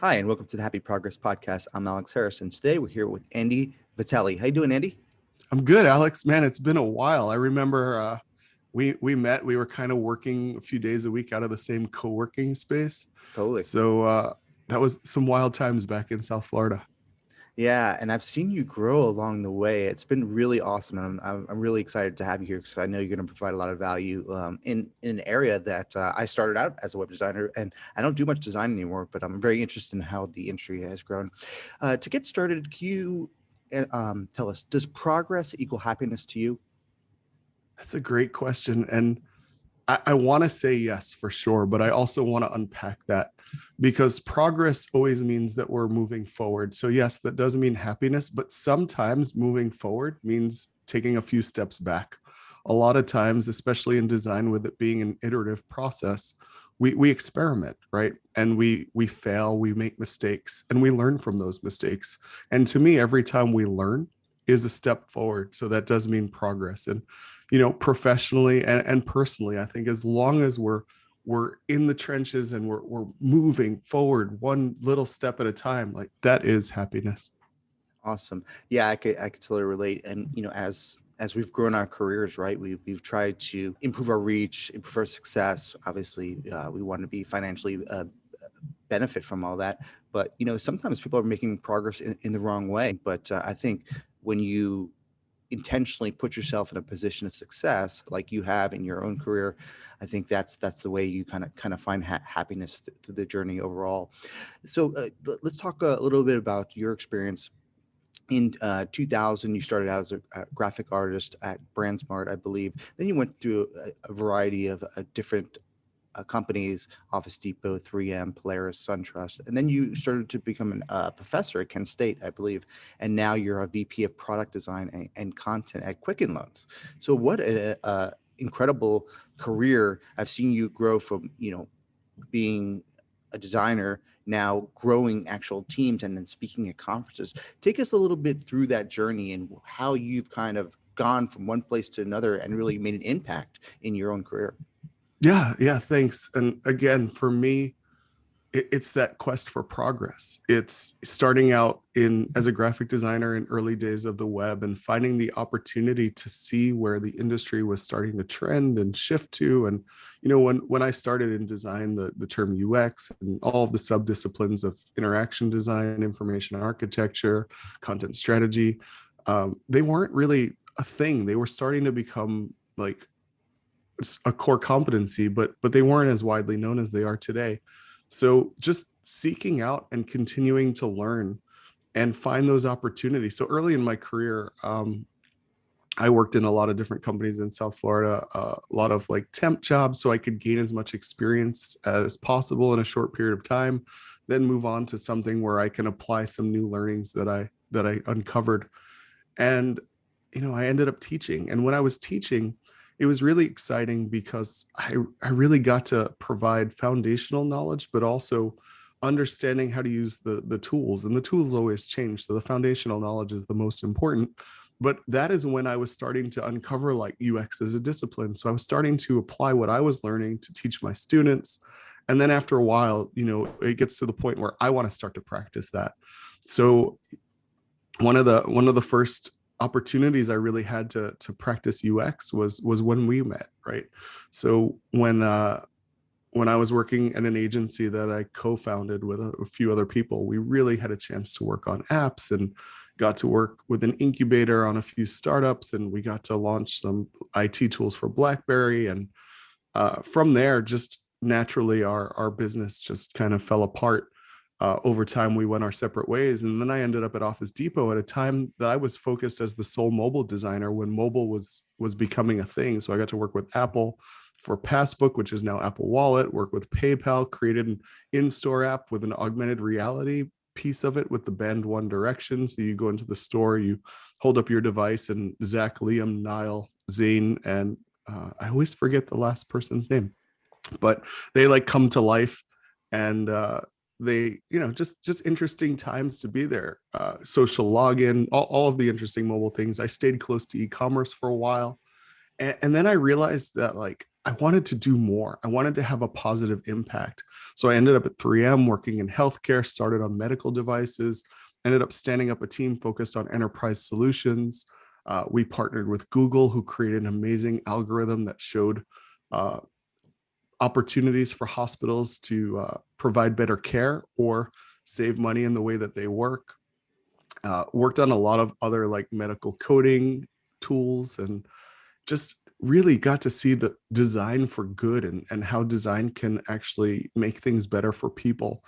Hi, and welcome to the Happy Progress Podcast. I'm Alex Harrison. Today we're here with Andy Vitale. How you doing, Andy? I'm good, Alex. Man, it's been a while. I remember we met. We were kind of working a few days a week out of the same co-working space. Totally. So that was some wild times back in South Florida. Yeah, and I've seen you grow along the way. It's been really awesome, and I'm really excited to have you here because I know you're going to provide a lot of value in an area that I started out as a web designer, and I don't do much design anymore, but I'm very interested in how the industry has grown. To get started, can you tell us, does progress equal happiness to you? That's a great question, and I want to say yes for sure, but I also want to unpack that because progress always means that we're moving forward. So yes, that does mean happiness, but sometimes moving forward means taking a few steps back. A lot of times, especially in design, with it being an iterative process, we experiment, right? And we fail, we make mistakes, and we learn from those mistakes. And to me, every time we learn is a step forward. So that does mean progress. And professionally and personally, I think as long as we're in the trenches and we're moving forward one little step at a time, like that is happiness. Awesome. Yeah, I could totally relate. And as we've grown our careers, right, we've tried to improve our reach, improve our success. Obviously, we want to be financially benefit from all that. But sometimes people are making progress in the wrong way. But I think when you intentionally put yourself in a position of success like you have in your own career, I think that's the way you kind of find happiness through the journey overall. So let's talk a little bit about your experience. In 2000, you started out as a graphic artist at BrandSmart, I believe. Then you went through a variety of different companies: Office Depot, 3M, Polaris, SunTrust. And then you started to become a professor at Kent State, I believe. And now you're a VP of product design and content at Quicken Loans. So what an incredible career. I've seen you grow from, being a designer, now growing actual teams and then speaking at conferences. Take us a little bit through that journey and how you've kind of gone from one place to another and really made an impact in your own career. Yeah, thanks. And again, for me, it's that quest for progress. It's starting out in as a graphic designer in early days of the web and finding the opportunity to see where the industry was starting to trend and shift to. And when I started in design, the term UX and all of the sub-disciplines of interaction design, information architecture, content strategy, they weren't really a thing. They were starting to become like a core competency, but they weren't as widely known as they are today. So just seeking out and continuing to learn and find those opportunities. So early in my career, I worked in a lot of different companies in South Florida, a lot of like temp jobs, so I could gain as much experience as possible in a short period of time, then move on to something where I can apply some new learnings that I uncovered. And I ended up teaching. And when I was teaching, it was really exciting because I really got to provide foundational knowledge, but also understanding how to use the tools. And the tools always change. So the foundational knowledge is the most important. But that is when I was starting to uncover like UX as a discipline. So I was starting to apply what I was learning to teach my students. And then after a while, it gets to the point where I want to start to practice that. So one of the first opportunities I really had to practice UX was when we met, right? So when I was working at an agency that I co-founded with a few other people, we really had a chance to work on apps and got to work with an incubator on a few startups, and we got to launch some IT tools for BlackBerry. And from there, just naturally, our business just kind of fell apart. Over time, we went our separate ways. And then I ended up at Office Depot at a time that I was focused as the sole mobile designer when mobile was becoming a thing. So I got to work with Apple for Passbook, which is now Apple Wallet, work with PayPal, created an in-store app with an augmented reality piece of it with the band One Direction. So you go into the store, you hold up your device, and Zach, Liam, Niall, Zane, and I always forget the last person's name, but they like come to life. And they just interesting times to be there. Social login, all of the interesting mobile things. I stayed close to e-commerce for a while, and then I realized that like I wanted to do more. I wanted to have a positive impact. So I ended up at 3M working in healthcare, started on medical devices, ended up standing up a team focused on enterprise solutions. We partnered with Google, who created an amazing algorithm that showed uh, opportunities for hospitals to provide better care or save money in the way that they work. Worked on a lot of other like medical coding tools, and just really got to see the design for good, and how design can actually make things better for people.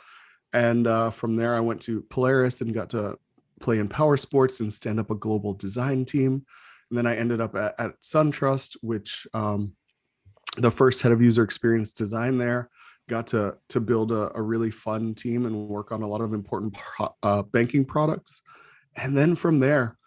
And from there, I went to Polaris and got to play in power sports and stand up a global design team. And then I ended up at SunTrust, which the first head of user experience design there. Got to build a really fun team and work on a lot of important banking products. And then from there,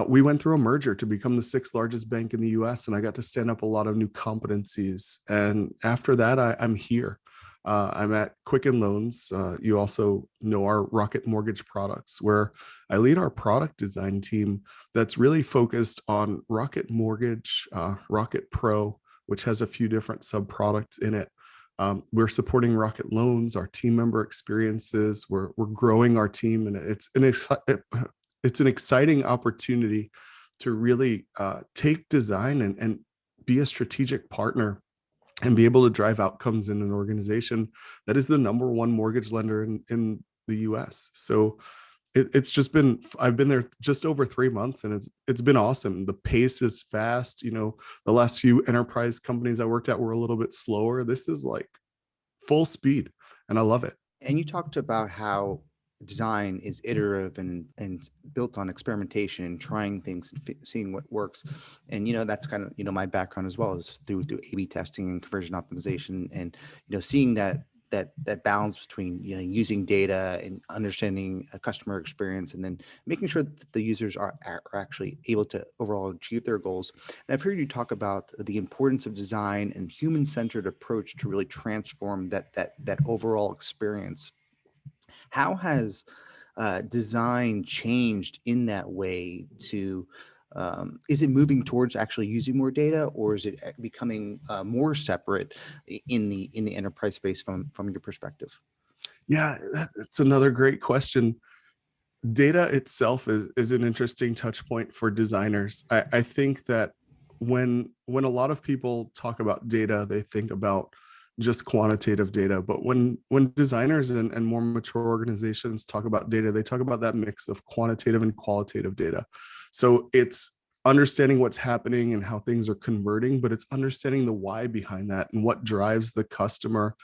we went through a merger to become the sixth largest bank in the US, and I got to stand up a lot of new competencies. And after that, I'm here. I'm at Quicken Loans. You also know our Rocket Mortgage products, where I lead our product design team that's really focused on Rocket Mortgage, Rocket Pro, which has a few different sub products in it. We're supporting Rocket Loans, our team member experiences. We're growing our team, and it's an exciting opportunity to really take design and be a strategic partner and be able to drive outcomes in an organization that is the number one mortgage lender in the US. So it's just been, I've been there just over 3 months, and it's been awesome. The pace is fast. The last few enterprise companies I worked at were a little bit slower. This is like full speed, and I love it. And you talked about how design is iterative and built on experimentation and trying things and seeing what works. And that's kind of my background as well, is through A/B testing and conversion optimization, and seeing that balance between using data and understanding a customer experience, and then making sure that the users are actually able to overall achieve their goals. And I've heard you talk about the importance of design and human-centered approach to really transform that overall experience. How has design changed in that way to is it moving towards actually using more data, or is it becoming more separate in the enterprise space from your perspective? Yeah, that's another great question. Data itself is an interesting touch point for designers. I think that when a lot of people talk about data, they think about just quantitative data. But when designers and more mature organizations talk about data, they talk about that mix of quantitative and qualitative data. So it's understanding what's happening and how things are converting, but it's understanding the why behind that and what drives the customer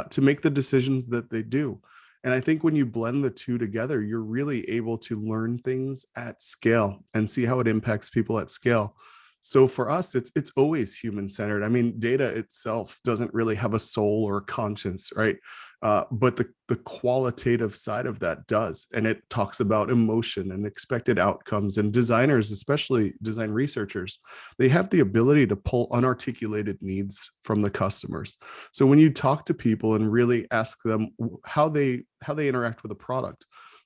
to make the decisions that they do. And I think when you blend the two together, you're really able to learn things at scale and see how it impacts people at scale. So for us, it's always human centered. I mean, data itself doesn't really have a soul or a conscience, right? But the qualitative side of that does, and it talks about emotion and expected outcomes. And designers, especially design researchers, they have the ability to pull unarticulated needs from the customers. So when you talk to people and really ask them how they interact with a product,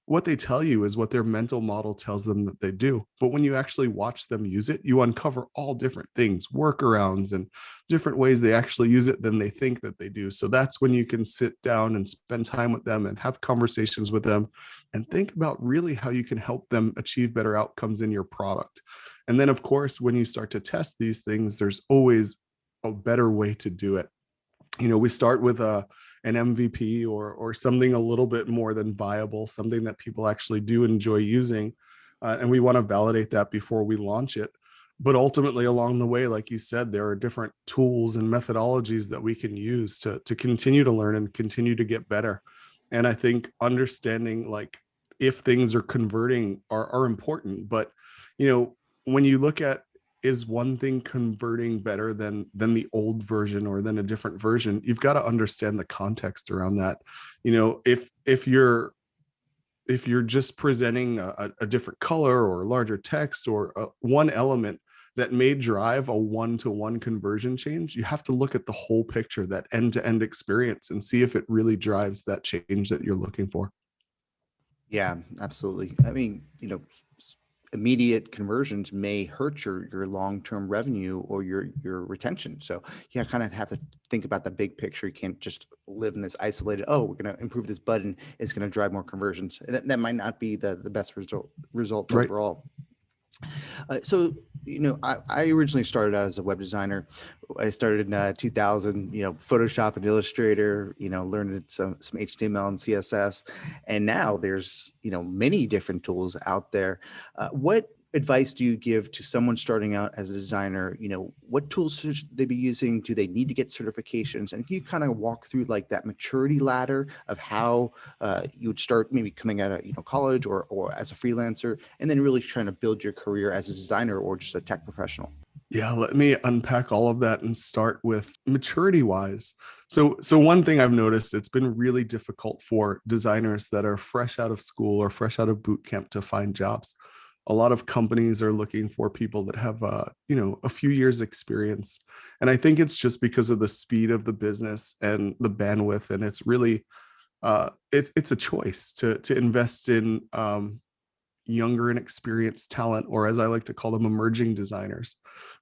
what they tell you is what their mental model tells them that they do. But when you actually watch them use it, you uncover all different things, workarounds, and different ways they actually use it than they think that they do. So that's when you can sit down and spend time with them and have conversations with them and think about really how you can help them achieve better outcomes in your product. And then, of course, when you start to test these things, there's always a better way to do it. We start with an MVP or something a little bit more than viable, something that people actually do enjoy using. And we want to validate that before we launch it. But ultimately, along the way, like you said, there are different tools and methodologies that we can use to continue to learn and continue to get better. And I think understanding like if things are converting are important. But, when you look at, is one thing converting better than the old version or than a different version, you've got to understand the context around that. If you're just presenting a different color or larger text or one element that may drive a one-to-one conversion change, you have to look at the whole picture, that end-to-end experience, and see if it really drives that change that you're looking for. Yeah, absolutely. I mean, immediate conversions may hurt your long-term revenue or your retention. So you kind of have to think about the big picture. You can't just live in this isolated, oh, we're going to improve this button, it's going to drive more conversions. That might not be the best result Right. overall. So, I originally started out as a web designer. I started in 2000, Photoshop and Illustrator, learned some HTML and CSS. And now there's, many different tools out there. What advice do you give to someone starting out as a designer? What tools should they be using? Do they need to get certifications? And can you kind of walk through like that maturity ladder of how you would start maybe coming out of college or as a freelancer, and then really trying to build your career as a designer or just a tech professional? Yeah, let me unpack all of that and start with maturity wise. So one thing I've noticed, it's been really difficult for designers that are fresh out of school or fresh out of boot camp to find jobs. A lot of companies are looking for people that have a few years experience. And I think it's just because of the speed of the business and the bandwidth, and it's really it's a choice to invest in younger and experienced talent, or as I like to call them, emerging designers.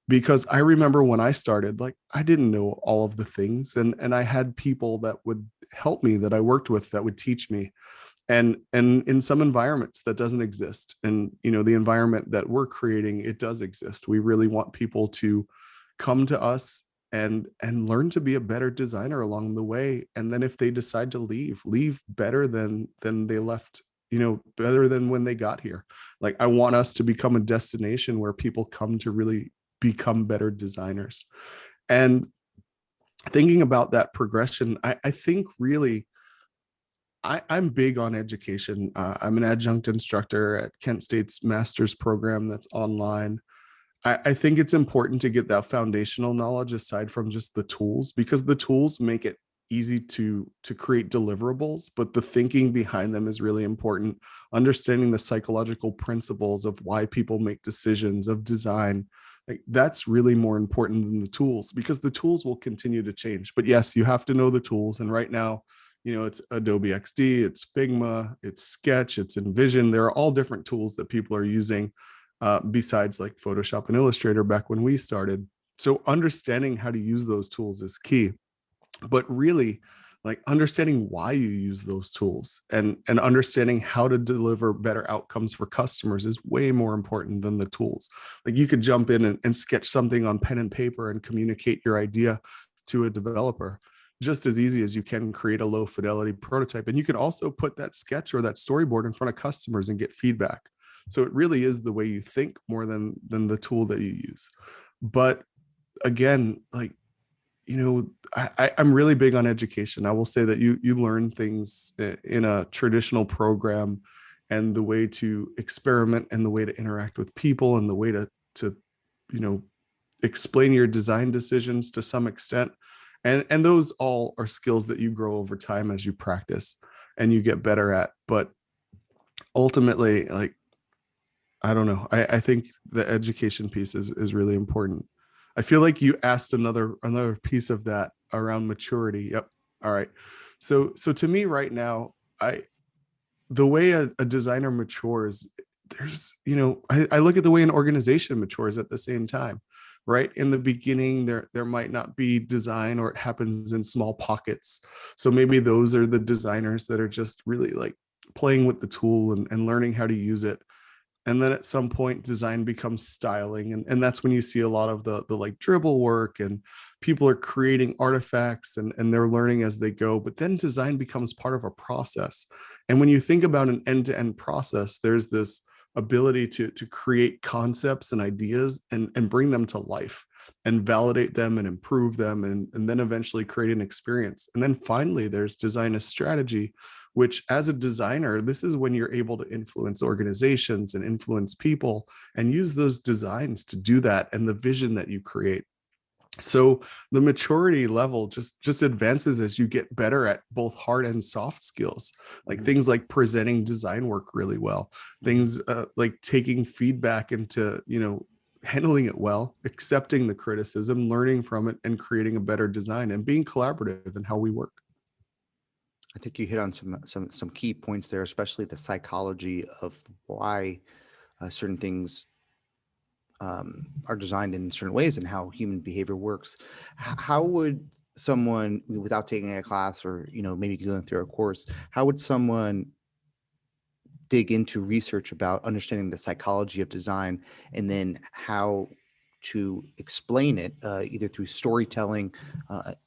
Because I remember when I started, like, I didn't know all of the things, and I had people that would help me, that I worked with, that would teach me. And in some environments that doesn't exist. And the environment that we're creating, it does exist. We really want people to come to us and learn to be a better designer along the way. And then if they decide to leave better than they left, better than when they got here. Like, I want us to become a destination where people come to really become better designers. And thinking about that progression, I think really I'm big on education. I'm an adjunct instructor at Kent State's master's program that's online. I think it's important to get that foundational knowledge aside from just the tools, because the tools make it easy to create deliverables, but the thinking behind them is really important. Understanding the psychological principles of why people make decisions of design, like, that's really more important than the tools, because the tools will continue to change. But yes, you have to know the tools. And right now, it's Adobe XD, it's Figma, it's Sketch, it's InVision. There are all different tools that people are using besides like Photoshop and Illustrator back when we started. So understanding how to use those tools is key. But really, like, understanding why you use those tools and understanding how to deliver better outcomes for customers is way more important than the tools. Like, you could jump in and sketch something on pen and paper and communicate your idea to a developer just as easy as you can create a low fidelity prototype. And you can also put that sketch or that storyboard in front of customers and get feedback. So it really is the way you think more than the tool that you use. But again, like, I'm really big on education. I will say that you learn things in a traditional program, and the way to experiment and the way to interact with people and the way to explain your design decisions to some extent. And those all are skills that you grow over time as you practice and you get better at. But ultimately, like, I don't know. I think the education piece is really important. I feel like you asked another piece of that around maturity. Yep. All right. So to me right now, the way a designer matures, there's, I look at the way an organization matures at the same time. Right in the beginning, there might not be design, or it happens in small pockets. So maybe those are the designers that are just really like playing with the tool and learning how to use it. And then at some point design becomes styling, and that's when you see a lot of the like dribble work, and people are creating artifacts and they're learning as they go. But then design becomes part of a process. And when you think about an end-to-end process, there's this ability to create concepts and ideas and bring them to life and validate them and improve them, and then eventually create an experience. And then finally there's design as strategy, which, as a designer, this is when you're able to influence organizations and influence people and use those designs to do that, and the vision that you create. So the maturity level just advances as you get better at both hard and soft skills, like things like presenting design work really well, things like taking feedback into, handling it well, accepting the criticism, learning from it, and creating a better design, and being collaborative in how we work. I think you hit on some key points there, especially the psychology of why certain things are designed in certain ways and how human behavior works. How would someone, without taking a class or maybe going through a course, how would someone dig into research about understanding the psychology of design and then how to explain it, either through storytelling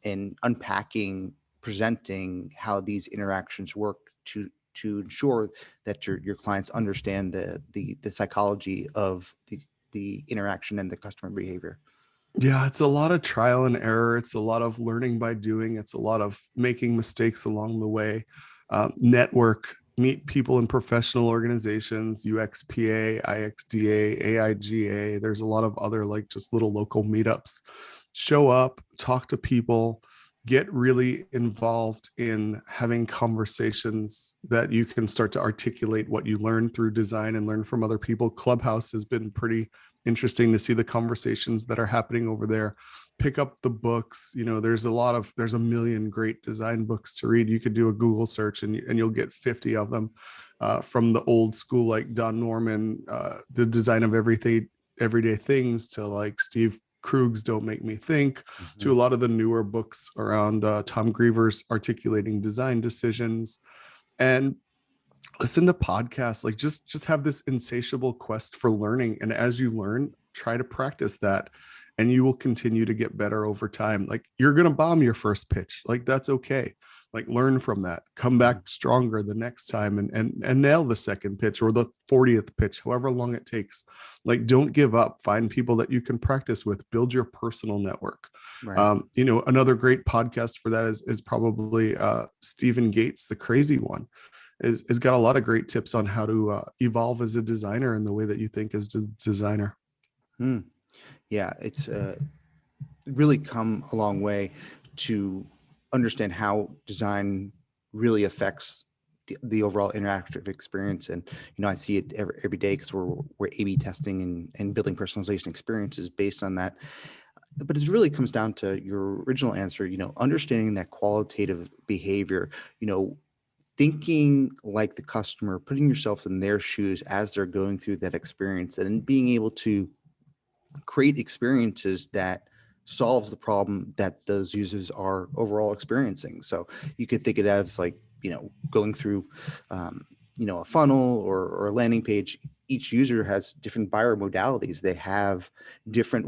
and unpacking, presenting how these interactions work to ensure that your clients understand the psychology of the interaction and the customer behavior? Yeah, it's a lot of trial and error. It's a lot of learning by doing. It's a lot of making mistakes along the way. Network, meet people in professional organizations, UXPA, IXDA, AIGA. There's a lot of other like just little local meetups. Show up, talk to people, get really involved in having conversations that you can start to articulate what you learn through design and learn from other people. Clubhouse has been pretty interesting to see the conversations that are happening over there. Pick up the books. There's a million great design books to read. You could do a Google search and you'll get 50 of them, from the old school like Don Norman, the design of everyday things, to like Steve Krug's Don't Make Me Think, to a lot of the newer books around Tom Griever's articulating design decisions. And listen to podcasts, like just have this insatiable quest for learning, and as you learn, try to practice that, and you will continue to get better over time. Like, you're going to bomb your first pitch, like that's okay. Like, learn from that, come back stronger the next time, and nail the second pitch or the 40th pitch, however long it takes. Like, don't give up. Find people that you can practice with, build your personal network. Right. Another great podcast for that is probably Stephen Gates, the crazy one, is got a lot of great tips on how to evolve as a designer in the way that you think as a designer. Hmm. Yeah, it's really come a long way to understand how design really affects the overall interactive experience. And I see it every day because we're A/B testing and building personalization experiences based on that. But it really comes down to your original answer, understanding that qualitative behavior, thinking like the customer, putting yourself in their shoes as they're going through that experience, and being able to create experiences that solves the problem that those users are overall experiencing. So you could think it as like, going through, a funnel or a landing page. Each user has different buyer modalities. They have different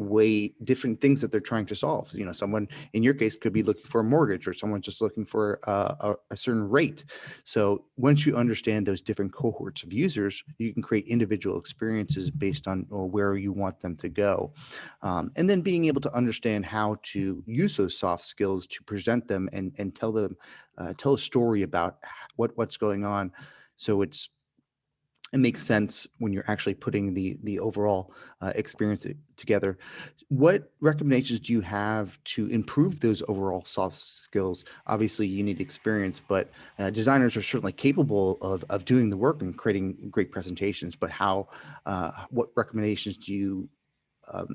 things that they're trying to solve. Someone in your case could be looking for a mortgage, or someone just looking for a certain rate. So once you understand those different cohorts of users, you can create individual experiences based on where you want them to go. And then being able to understand how to use those soft skills to present them and tell a story about what's going on. So it makes sense when you're actually putting the overall experience together. What recommendations do you have to improve those overall soft skills? Obviously, you need experience, but designers are certainly capable of doing the work and creating great presentations. But what recommendations do you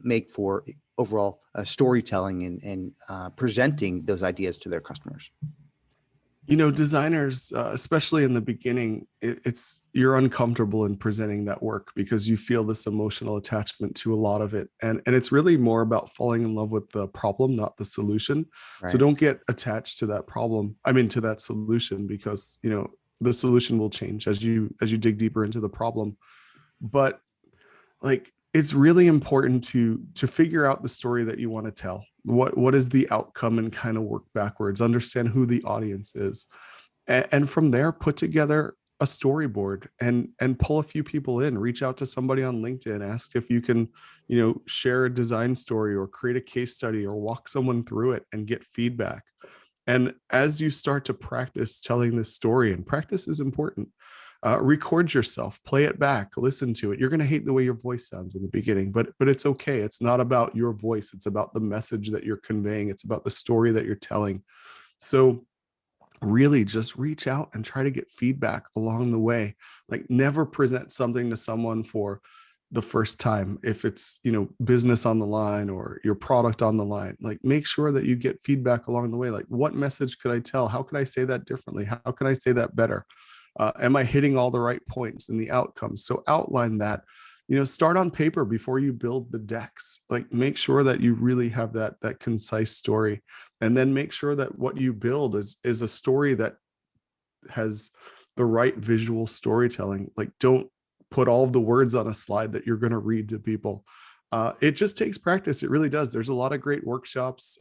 make for overall storytelling and presenting those ideas to their customers? Designers, especially in the beginning, it's you're uncomfortable in presenting that work because you feel this emotional attachment to a lot of it, and it's really more about falling in love with the problem, not the solution. So Right. don't get attached to that problem, to that solution, because the solution will change as you dig deeper into the problem. But like, it's really important to figure out the story that you want to tell. What is the outcome, and kind of work backwards, understand who the audience is, and from there put together a storyboard and pull a few people in. Reach out to somebody on LinkedIn, ask if you can share a design story or create a case study or walk someone through it and get feedback. And as you start to practice telling this story, and practice is important, record yourself, play it back, listen to it. You're going to hate the way your voice sounds in the beginning, but it's okay. It's not about your voice. It's about the message that you're conveying. It's about the story that you're telling. So really just reach out and try to get feedback along the way. Like, never present something to someone for the first time if it's business on the line or your product on the line. Like, make sure that you get feedback along the way. Like, what message could I tell? How could I say that differently? How can I say that better? Am I hitting all the right points in the outcomes? So outline that, start on paper before you build the decks. Like, make sure that you really have that concise story, and then make sure that what you build is a story that has the right visual storytelling. Like, don't put all of the words on a slide that you're going to read to people. It just takes practice. It really does. There's a lot of great workshops.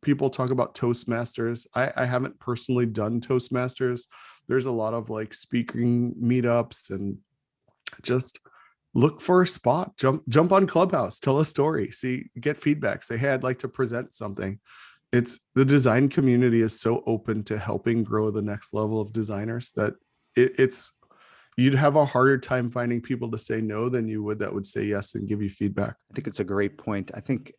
People talk about Toastmasters. I haven't personally done Toastmasters. There's a lot of like speaking meetups, and just look for a spot. Jump on Clubhouse. Tell a story. Get feedback. Say, hey, I'd like to present something. It's the design community is so open to helping grow the next level of designers that it's you'd have a harder time finding people to say no than you would that would say yes and give you feedback. I think it's a great point. I think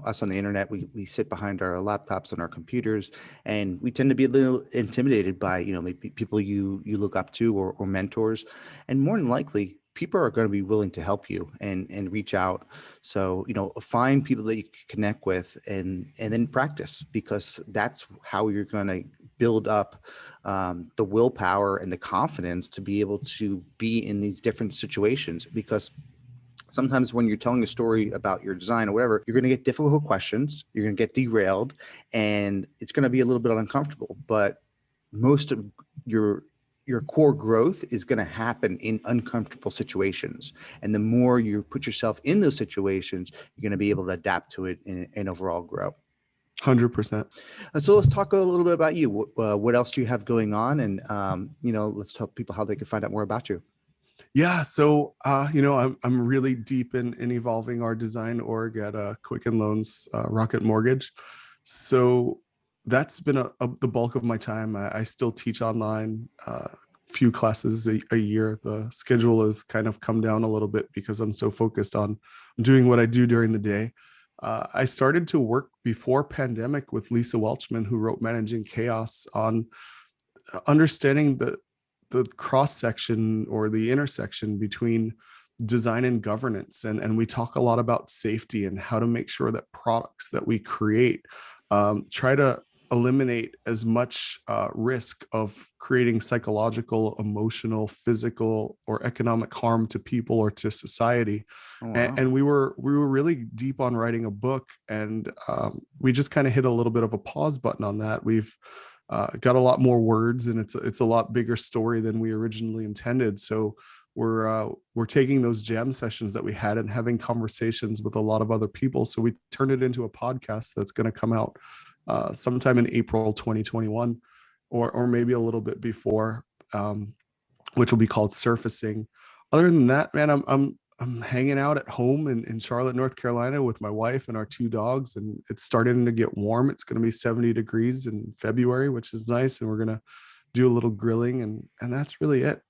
us on the internet, we sit behind our laptops and our computers, and we tend to be a little intimidated by maybe people you look up to, or mentors, and more than likely people are going to be willing to help you and reach out. So find people that you can connect with, and then practice, because that's how you're going to build up the willpower and the confidence to be able to be in these different situations. Because sometimes when you're telling a story about your design or whatever, you're going to get difficult questions, you're going to get derailed, and it's going to be a little bit uncomfortable. But most of your core growth is going to happen in uncomfortable situations. And the more you put yourself in those situations, you're going to be able to adapt to it and overall grow. 100%. So let's talk a little bit about you. What else do you have going on? And, let's tell people how they can find out more about you. Yeah, so I'm really deep in evolving our design org at Quicken Loans, Rocket Mortgage. So that's been the bulk of my time. I still teach online, few classes a year. The schedule has kind of come down a little bit because I'm so focused on doing what I do during the day. I started to work before pandemic with Lisa Welchman, who wrote Managing Chaos, on understanding the cross section or the intersection between design and governance. And we talk a lot about safety and how to make sure that products that we create try to eliminate as much risk of creating psychological, emotional, physical, or economic harm to people or to society. Oh, wow. And we were really deep on writing a book, and we just kind of hit a little bit of a pause button on that. We've got a lot more words, and it's a lot bigger story than we originally intended. So we're taking those jam sessions that we had and having conversations with a lot of other people. So we turned it into a podcast that's going to come out sometime in April 2021, or maybe a little bit before, which will be called Surfacing. Other than that, man, I'm hanging out at home in Charlotte, North Carolina with my wife and our 2 dogs, and it's starting to get warm. It's going to be 70 degrees in February, which is nice. And we're going to do a little grilling, and that's really it.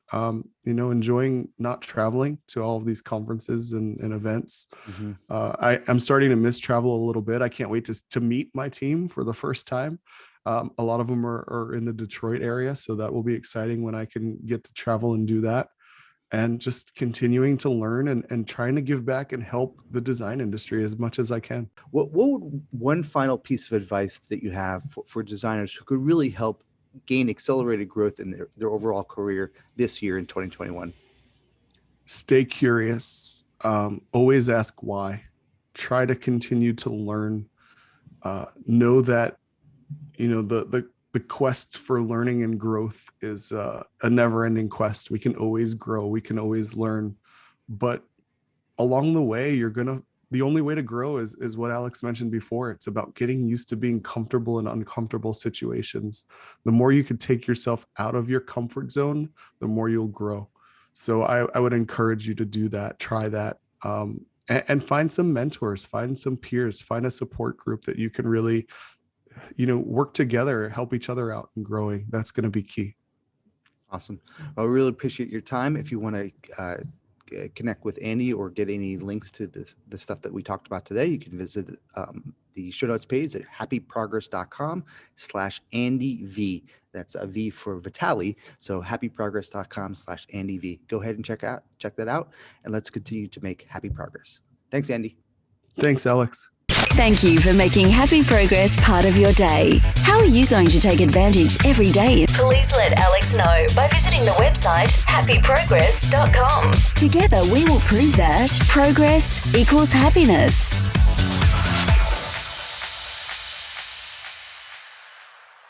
Enjoying not traveling to all of these conferences and events. Mm-hmm. I'm starting to miss travel a little bit. I can't wait to meet my team for the first time. A lot of them are in the Detroit area, so that will be exciting when I can get to travel and do that. And just continuing to learn and trying to give back and help the design industry as much as I can. What would one final piece of advice that you have for designers who could really help gain accelerated growth in their overall career this year in 2021? Stay curious. Always ask why. Try to continue to learn. Know that the quest for learning and growth is a never-ending quest. We can always grow, we can always learn, but along the way, the only way to grow is what Alex mentioned before. It's about getting used to being comfortable in uncomfortable situations. The more you could take yourself out of your comfort zone, the more you'll grow. So I would encourage you to do that, try that, and find some mentors, find some peers, find a support group that you can really work together, help each other out in growing. That's going to be key. Awesome. Well, I really appreciate your time. If you want to connect with Andy or get any links to the stuff that we talked about today, you can visit the show notes page at happyprogress.com/AndyV. That's a V for Vitale. So happyprogress.com/AndyV. Go ahead and check that out, and let's continue to make happy progress. Thanks, Andy. Thanks, Alex. Thank you for making Happy Progress part of your day. How are you going to take advantage every day? Please let Alex know by visiting the website happyprogress.com. Together we will prove that progress equals happiness.